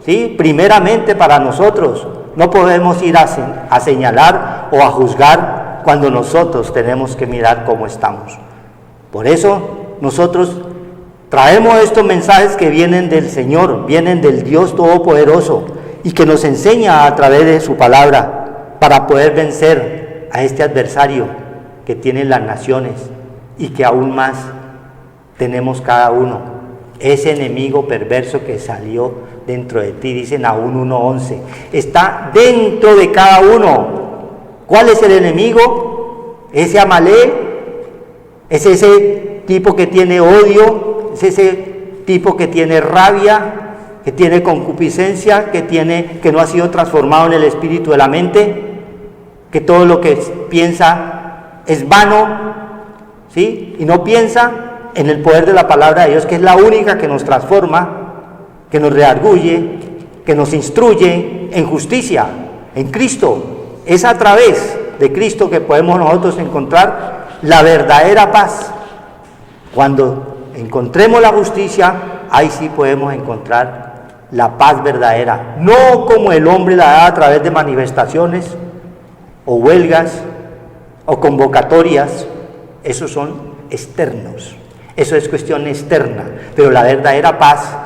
¿sí? Primeramente para nosotros. No podemos ir a señalar o a juzgar cuando nosotros tenemos que mirar cómo estamos. Por eso nosotros traemos estos mensajes que vienen del Señor, vienen del Dios Todopoderoso y que nos enseña a través de su palabra para poder vencer a este adversario que tienen las naciones y que aún más tenemos cada uno. Ese enemigo perverso que salió dentro de ti, dice Nahum 1:11, está dentro de cada uno. ¿Cuál es el enemigo? Ese Amalek, es ese tipo que tiene odio, es ese tipo que tiene rabia, que tiene concupiscencia, que no ha sido transformado en el espíritu de la mente, que todo lo que piensa es vano, ¿sí? Y no piensa en el poder de la palabra de Dios, que es la única que nos transforma, que nos redarguye, que nos instruye en justicia, en Cristo. Es a través de Cristo que podemos nosotros encontrar la verdadera paz. Cuando encontremos la justicia, ahí sí podemos encontrar la paz verdadera, no como el hombre la da a través de manifestaciones o huelgas o convocatorias. Esos son externos, eso es cuestión externa, pero la verdadera paz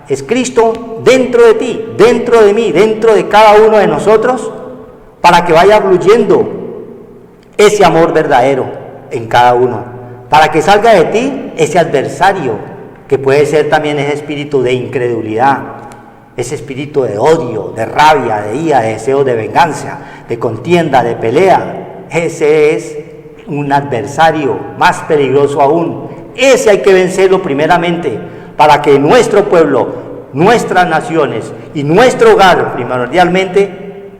es Cristo dentro de ti, dentro de mí, dentro de cada uno de nosotros, para que vaya fluyendo ese amor verdadero en cada uno, para que salga de ti ese adversario, que puede ser también ese espíritu de incredulidad, ese espíritu de odio, de rabia, de ira, de deseo de venganza, de contienda, de pelea. Ese es un adversario más peligroso aún. Ese hay que vencerlo primeramente, para que nuestro pueblo, nuestras naciones y nuestro hogar primordialmente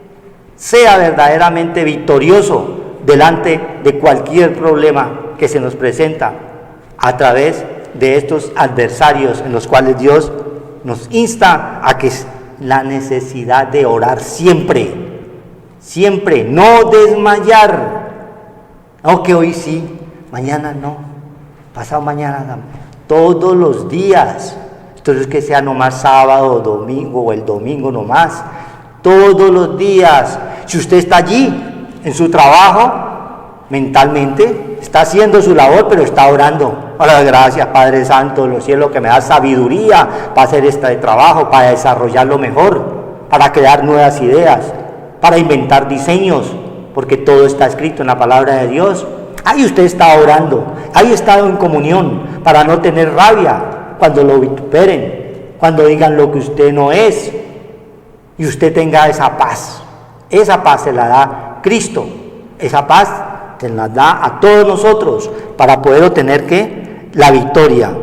sea verdaderamente victorioso delante de cualquier problema que se nos presenta a través de estos adversarios en los cuales Dios nos insta a que es la necesidad de orar siempre, siempre, no desmayar. No, que hoy sí, mañana no, pasado mañana no, todos los días. Entonces que sea nomás sábado o domingo o el domingo nomás, todos los días. Si usted está allí en su trabajo, mentalmente está haciendo su labor, pero está orando. Ahora, gracias Padre Santo de los cielos, que me da sabiduría para hacer este trabajo, para desarrollarlo mejor, para crear nuevas ideas, para inventar diseños, porque todo está escrito en la palabra de Dios. Ahí usted está orando, ahí está en comunión, para no tener rabia cuando lo vituperen, cuando digan lo que usted no es, y usted tenga esa paz. Esa paz se la da Cristo, esa paz se la da a todos nosotros para poder obtener ¿qué? La victoria.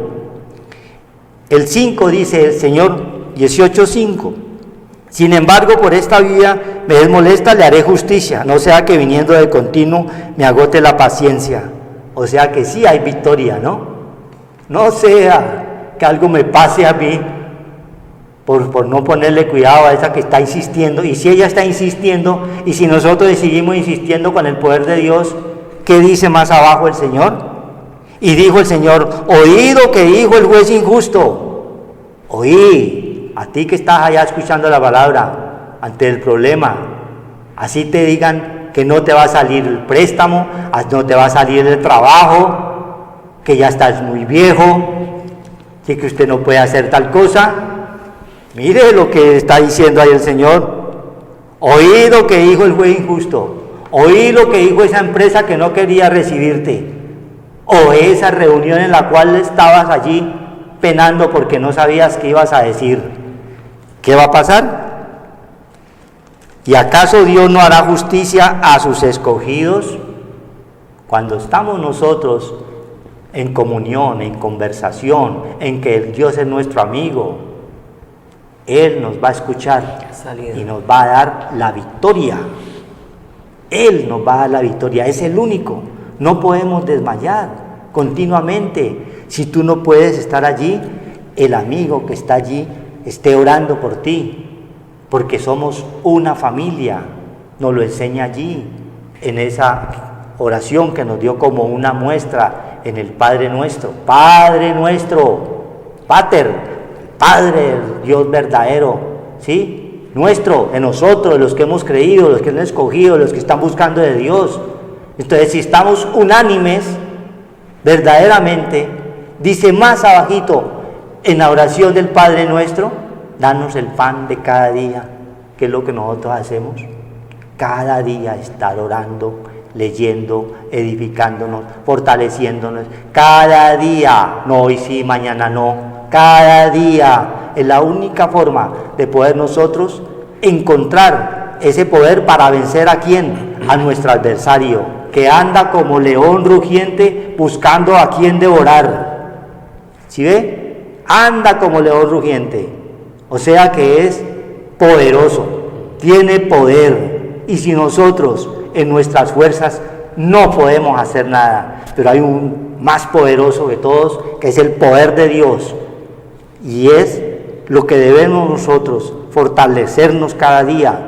El 5 dice el Señor, 18:5: sin embargo, por esta vía me es molesta, le haré justicia, no sea que viniendo de continuo me agote la paciencia. O sea que sí hay victoria, ¿no? No sea que algo me pase a mí por no ponerle cuidado a esa que está insistiendo. Y si ella está insistiendo, y si nosotros seguimos insistiendo con el poder de Dios, ¿qué dice más abajo el Señor? Y dijo el Señor: oído que dijo el juez injusto. Oí, a ti que estás allá escuchando la palabra, ante el problema, así te digan que no te va a salir el préstamo, no te va a salir el trabajo, que ya estás muy viejo, y que usted no puede hacer tal cosa. Mire lo que está diciendo ahí el Señor: oí lo que dijo el juez injusto, oí lo que dijo esa empresa que no quería recibirte, o esa reunión en la cual estabas allí penando porque no sabías qué ibas a decir. ¿Qué va a pasar? ¿Y acaso Dios no hará justicia a sus escogidos? Cuando estamos nosotros en comunión, en conversación, en que el Dios es nuestro amigo, Él nos va a escuchar y nos va a dar la victoria. Él nos va a dar la victoria, es el único. No podemos desmayar continuamente. Si tú no puedes estar allí, el amigo que está allí esté orando por ti, porque somos una familia. Nos lo enseña allí, en esa oración que nos dio como una muestra en el Padre Nuestro. Padre Nuestro, Pater, Padre, Dios verdadero, ¿sí? Nuestro, de nosotros, de los que hemos creído, los que hemos escogido, los que están buscando de Dios. Entonces, si estamos unánimes, verdaderamente, dice más abajito en la oración del Padre Nuestro: danos el pan de cada día, que es lo que nosotros hacemos. Cada día estar orando, leyendo, edificándonos, fortaleciéndonos. Cada día, no hoy sí, mañana no. Cada día es la única forma de poder nosotros encontrar ese poder para vencer ¿a quién? A nuestro adversario, que anda como león rugiente buscando a quién devorar. ¿Sí ve? Anda como león rugiente. O sea que es poderoso, tiene poder. Y si nosotros en nuestras fuerzas no podemos hacer nada, pero hay un más poderoso que todos, que es el poder de Dios. Y es lo que debemos nosotros fortalecernos cada día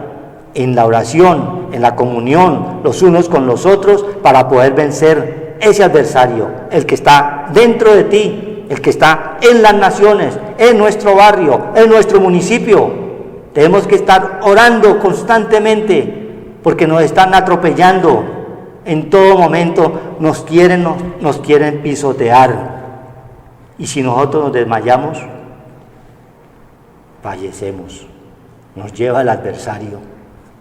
en la oración, en la comunión, los unos con los otros, para poder vencer ese adversario, el que está dentro de ti, el que está en las naciones, en nuestro barrio, en nuestro municipio. Tenemos que estar orando constantemente porque nos están atropellando. En todo momento nos quieren pisotear. Y si nosotros nos desmayamos, fallecemos. Nos lleva el adversario.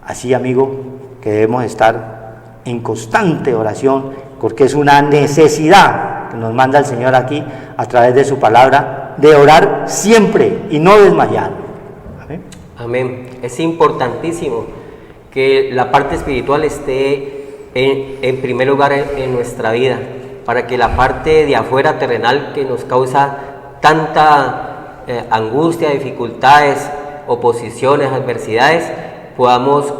Así, amigo, que debemos estar en constante oración, porque es una necesidad que nos manda el Señor aquí a través de su palabra, de orar siempre y no desmayar. Amén. Amén. Es importantísimo que la parte espiritual esté en primer lugar en nuestra vida, para que la parte de afuera terrenal que nos causa tanta angustia, dificultades, oposiciones, adversidades, podamos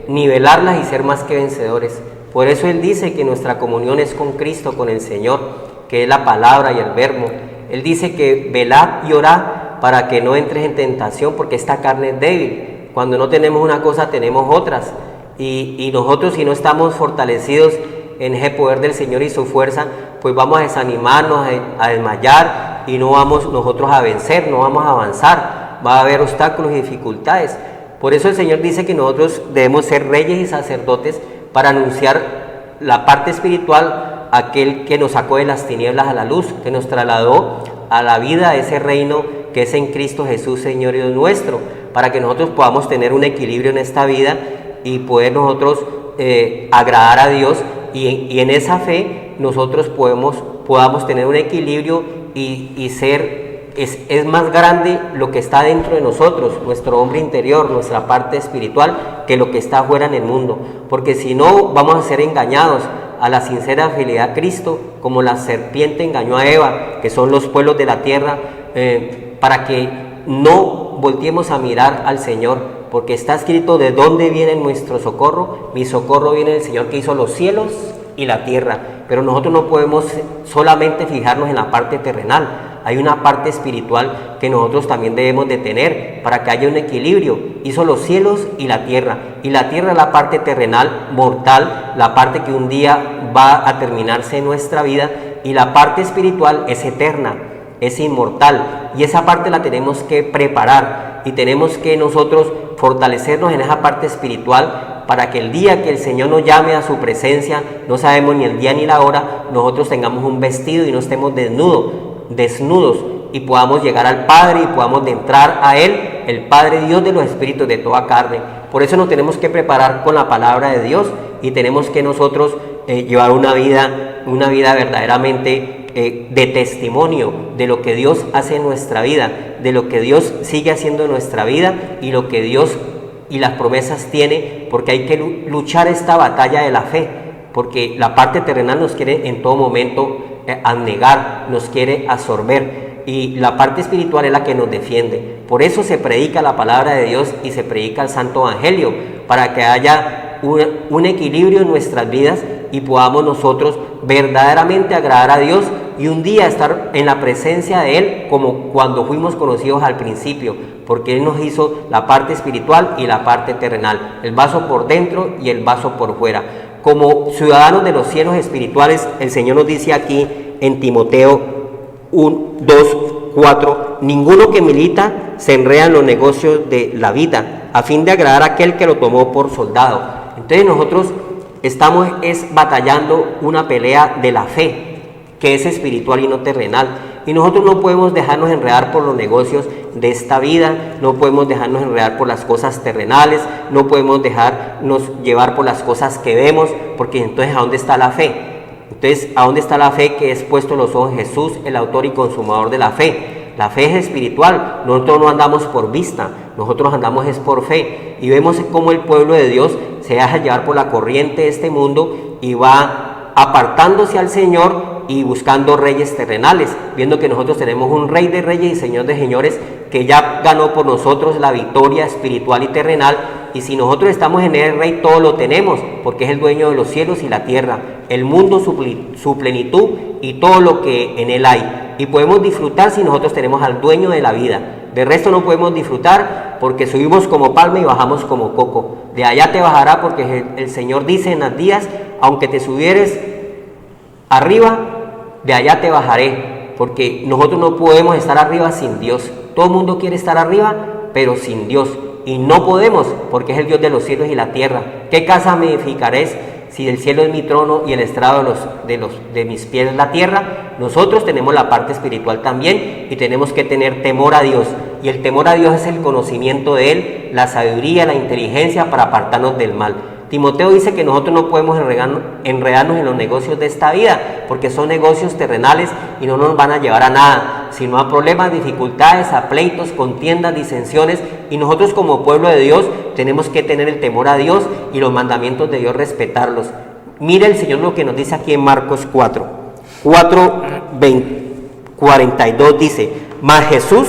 nivelarlas y ser más que vencedores. Por eso Él dice que nuestra comunión es con Cristo, con el Señor, que es la palabra y el verbo. Él dice que velad y orad para que no entres en tentación, porque esta carne es débil. Cuando no tenemos una cosa, tenemos otras. Y nosotros, si no estamos fortalecidos en ese poder del Señor y su fuerza, pues vamos a desanimarnos, a desmayar, y no vamos nosotros a vencer, no vamos a avanzar. Va a haber obstáculos y dificultades. Por eso el Señor dice que nosotros debemos ser reyes y sacerdotes para anunciar la parte espiritual, aquel que nos sacó de las tinieblas a la luz, que nos trasladó a la vida de ese reino que es en Cristo Jesús, Señor y Dios nuestro, para que nosotros podamos tener un equilibrio en esta vida y poder nosotros agradar a Dios, y en esa fe nosotros podamos tener un equilibrio y ser... Es más grande lo que está dentro de nosotros, nuestro hombre interior, nuestra parte espiritual, que lo que está afuera en el mundo. Porque si no, vamos a ser engañados a la sincera fidelidad a Cristo, como la serpiente engañó a Eva, que son los pueblos de la tierra, para que no volteemos a mirar al Señor, porque está escrito: ¿de dónde viene nuestro socorro? Mi socorro viene del Señor que hizo los cielos y la tierra. Pero nosotros no podemos solamente fijarnos en la parte terrenal. Hay una parte espiritual que nosotros también debemos de tener para que haya un equilibrio. Hizo los cielos y la tierra es la parte terrenal, mortal, la parte que un día va a terminarse en nuestra vida, y la parte espiritual es eterna, es inmortal, y esa parte la tenemos que preparar, y tenemos que nosotros fortalecernos en esa parte espiritual para que el día que el Señor nos llame a su presencia, no sabemos ni el día ni la hora, nosotros tengamos un vestido y no estemos desnudos, y podamos llegar al Padre y podamos entrar a Él, el Padre Dios de los espíritus de toda carne. Por eso nos tenemos que preparar con la palabra de Dios, y tenemos que nosotros llevar una vida verdaderamente de testimonio de lo que Dios hace en nuestra vida, de lo que Dios sigue haciendo en nuestra vida, y lo que Dios y las promesas tiene, porque hay que luchar esta batalla de la fe, porque la parte terrenal nos quiere en todo momento abnegar, nos quiere absorber, y la parte espiritual es la que nos defiende. Por eso se predica la palabra de Dios y se predica el Santo Evangelio, para que haya un equilibrio en nuestras vidas y podamos nosotros verdaderamente agradar a Dios, y un día estar en la presencia de Él como cuando fuimos conocidos al principio, porque Él nos hizo la parte espiritual y la parte terrenal, el vaso por dentro y el vaso por fuera. Como ciudadanos de los cielos espirituales, el Señor nos dice aquí en Timoteo 2:4, ninguno que milita se enreda en los negocios de la vida, a fin de agradar a aquel que lo tomó por soldado. Entonces nosotros estamos batallando una pelea de la fe, que es espiritual y no terrenal, y nosotros no podemos dejarnos enredar por los negocios de esta vida, no podemos dejarnos enredar por las cosas terrenales, no podemos dejarnos llevar por las cosas que vemos, porque entonces ¿a dónde está la fe? Entonces, ¿a dónde está la fe que es puesto los ojos en Jesús, el autor y consumador de la fe? La fe es espiritual, nosotros no andamos por vista, nosotros andamos es por fe, y vemos cómo el pueblo de Dios se deja llevar por la corriente de este mundo y va apartándose al Señor y buscando reyes terrenales, viendo que nosotros tenemos un Rey de reyes y Señor de señores que ya ganó por nosotros la victoria espiritual y terrenal, y si nosotros estamos en el Rey todo lo tenemos, porque es el dueño de los cielos y la tierra, el mundo, su plenitud y todo lo que en él hay, y podemos disfrutar si nosotros tenemos al dueño de la vida. De resto no podemos disfrutar, porque subimos como palma y bajamos como coco. De allá te bajará, porque el Señor dice en las días, aunque te subieres arriba, de allá te bajaré, porque nosotros no podemos estar arriba sin Dios. Todo el mundo quiere estar arriba, pero sin Dios. Y no podemos, porque es el Dios de los cielos y la tierra. ¿Qué casa me edificaréis si el cielo es mi trono y el estrado de mis pies es la tierra? Nosotros tenemos la parte espiritual también y tenemos que tener temor a Dios. Y el temor a Dios es el conocimiento de Él, la sabiduría, la inteligencia para apartarnos del mal. Timoteo dice que nosotros no podemos enredarnos en los negocios de esta vida, porque son negocios terrenales y no nos van a llevar a nada, sino a problemas, dificultades, a pleitos, contiendas, disensiones. Y nosotros como pueblo de Dios tenemos que tener el temor a Dios y los mandamientos de Dios, respetarlos. Mire el Señor lo que nos dice aquí en Marcos 4:42 dice: mas Jesús,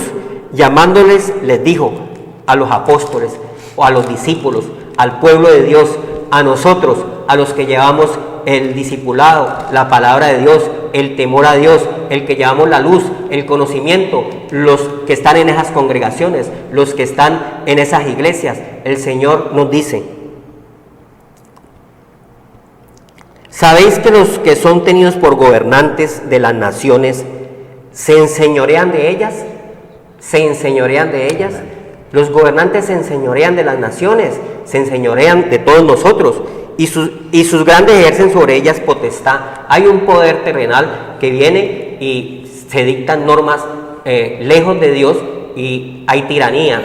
llamándoles, les dijo a los apóstoles o a los discípulos, al pueblo de Dios, a nosotros, a los que llevamos el discipulado, la palabra de Dios, el temor a Dios, el que llevamos la luz, el conocimiento, los que están en esas congregaciones, los que están en esas iglesias, el Señor nos dice: ¿sabéis que los que son tenidos por gobernantes de las naciones se enseñorean de ellas? ¿Se enseñorean de ellas? Los gobernantes se enseñorean de las naciones, se enseñorean de todos nosotros, y sus grandes ejercen sobre ellas potestad. Hay un poder terrenal que viene y se dictan normas lejos de Dios, y hay tiranía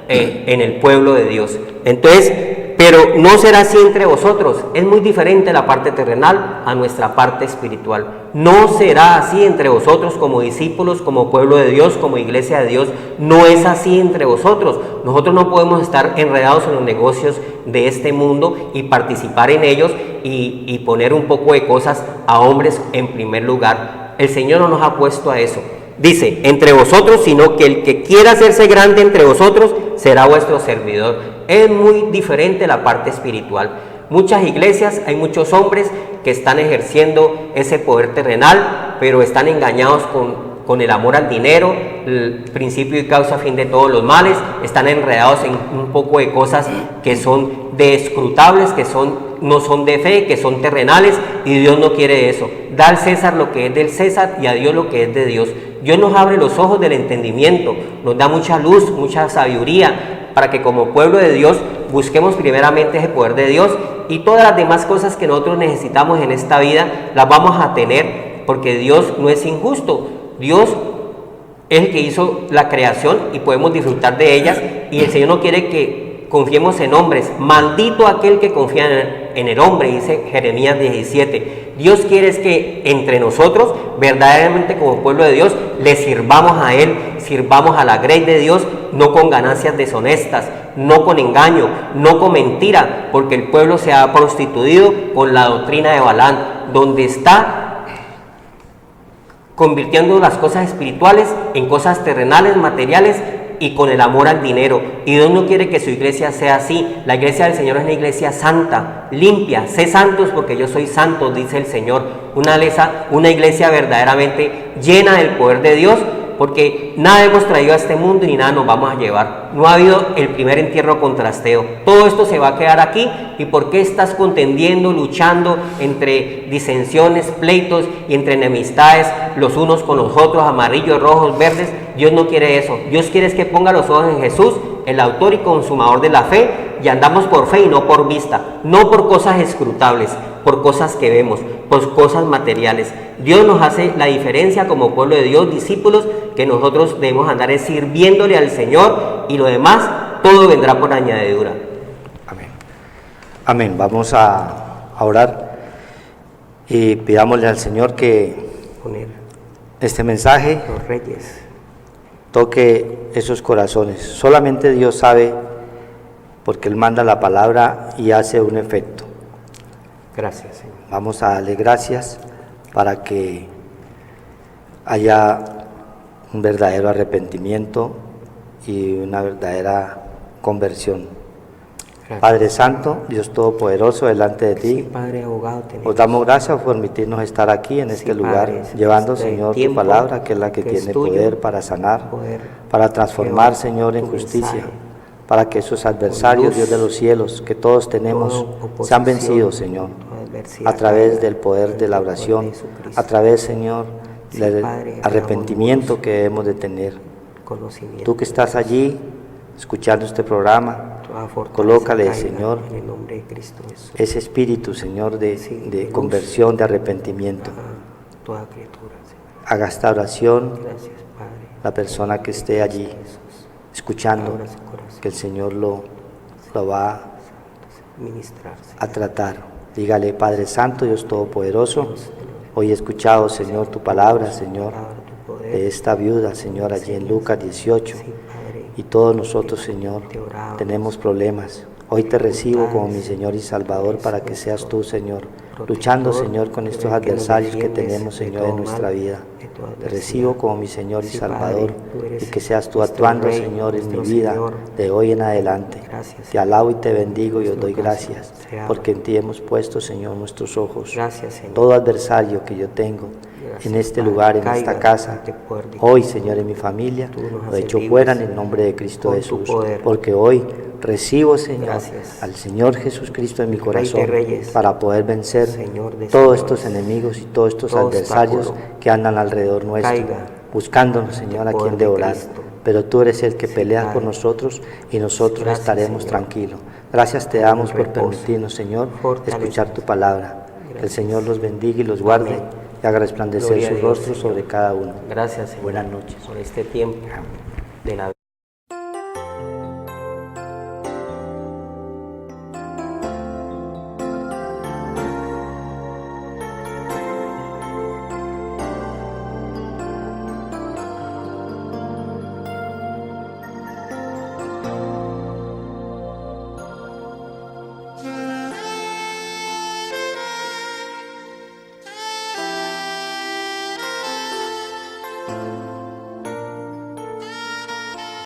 en el pueblo de Dios. Entonces, pero no será así entre vosotros. Es muy diferente la parte terrenal a nuestra parte espiritual. No será así entre vosotros como discípulos, como pueblo de Dios, como iglesia de Dios. No es así entre vosotros. Nosotros no podemos estar enredados en los negocios de este mundo y participar en ellos y poner un poco de cosas a hombres en primer lugar. El Señor no nos ha puesto a eso. Dice, entre vosotros, sino que el que quiera hacerse grande entre vosotros será vuestro servidor. Es muy diferente la parte espiritual. Muchas iglesias, hay muchos hombres que están ejerciendo ese poder terrenal, pero están engañados con el amor al dinero, el principio y causa fin de todos los males. Están enredados en un poco de cosas que son descrutables, que no son de fe, que son terrenales, y Dios no quiere eso. Da al César lo que es del César y a Dios lo que es de Dios. Dios nos abre los ojos del entendimiento, nos da mucha luz, mucha sabiduría, para que como pueblo de Dios busquemos primeramente ese poder de Dios, y todas las demás cosas que nosotros necesitamos en esta vida las vamos a tener, porque Dios no es injusto. Dios es el que hizo la creación y podemos disfrutar de ellas, y el Señor no quiere que confiemos en hombres. Maldito aquel que confía en el hombre, dice Jeremías 17. Dios quiere es que entre nosotros, verdaderamente como pueblo de Dios, le sirvamos a Él, sirvamos a la grey de Dios, no con ganancias deshonestas, no con engaño, no con mentira, porque el pueblo se ha prostituido con la doctrina de Balaam, donde está convirtiendo las cosas espirituales en cosas terrenales, materiales, y con el amor al dinero. Y Dios no quiere que su iglesia sea así. La iglesia del Señor es una iglesia santa, limpia. Sé santos porque yo soy santo, dice el Señor. Una iglesia verdaderamente llena del poder de Dios, porque nada hemos traído a este mundo y ni nada nos vamos a llevar. No ha habido el primer entierro contrasteo. Todo esto se va a quedar aquí. ¿Y por qué estás contendiendo, luchando entre disensiones, pleitos y entre enemistades los unos con los otros, amarillos, rojos, verdes? Dios no quiere eso. Dios quiere es que ponga los ojos en Jesús, el autor y consumador de la fe, y andamos por fe y no por vista, no por cosas escrutables, por cosas que vemos, por cosas materiales. Dios nos hace la diferencia como pueblo de Dios, discípulos, que nosotros debemos andar sirviéndole al Señor, y lo demás, todo vendrá por añadidura. Amén. Amén. Vamos a orar y pidámosle al Señor que este mensaje Los reyes toque esos corazones. Solamente Dios sabe, porque Él manda la palabra y hace un efecto. Gracias, Señor. Vamos a darle gracias para que haya un verdadero arrepentimiento y una verdadera conversión. Gracias. Padre Santo, Dios Todopoderoso, delante de ti, sí, Padre abogado, os damos gracias por permitirnos estar aquí en este lugar, Padre, llevando, Señor, tu palabra, que es la que tiene poder para sanar, para transformar, Señor, en justicia, para que esos adversarios, Dios de los cielos, que todos tenemos, sean vencidos, Señor, a través del poder de la oración, a través, Señor, Sí, el Padre, arrepentimiento que debemos de tener. conocimiento. Tú que estás allí escuchando este programa, Toda fortaleza colócale, caiga Señor, en el nombre de Cristo Jesús. ese espíritu, Señor, Sí, de de luz. conversión, de arrepentimiento. Toda criatura, Señor. Haga esta oración Gracias, Padre. la persona que esté allí Jesús. escuchando, Abra su corazón. que el Señor lo va Ministrarse. a tratar. Dígale, Padre Santo, Dios Todopoderoso, hoy he escuchado, Señor, tu palabra, Señor, de esta viuda, Señor, allí en Lucas 18. Sí, Padre. Y todos nosotros, Señor, tenemos problemas. Hoy te recibo como mi Señor y Salvador para que seas tú, Señor, luchando, Señor, con estos adversarios que tenemos, Señor, en nuestra vida. Te recibo como mi Señor y Salvador y que seas tú actuando, Señor, en mi vida de hoy en adelante. Te alabo y te bendigo y os doy gracias porque en ti hemos puesto, Señor, nuestros ojos. Gracias, Señor. Todo adversario que yo tengo en este lugar, en esta casa, hoy, Señor, en mi familia, lo he hecho fuera en el nombre de Cristo Jesús, porque hoy recibo, Señor, al Señor Jesucristo en mi corazón para poder vencer todos estos enemigos y todos estos adversarios que andan alrededor nuestro, buscándonos, Señor, a quien devorar. Pero tú eres el que pelea por nosotros y nosotros estaremos tranquilos. Gracias te damos por permitirnos, Señor, escuchar tu palabra. Que el Señor los bendiga y los guarde y haga resplandecer su rostro sobre cada uno. Gracias, Señor. Buenas noches. Por este tiempo de la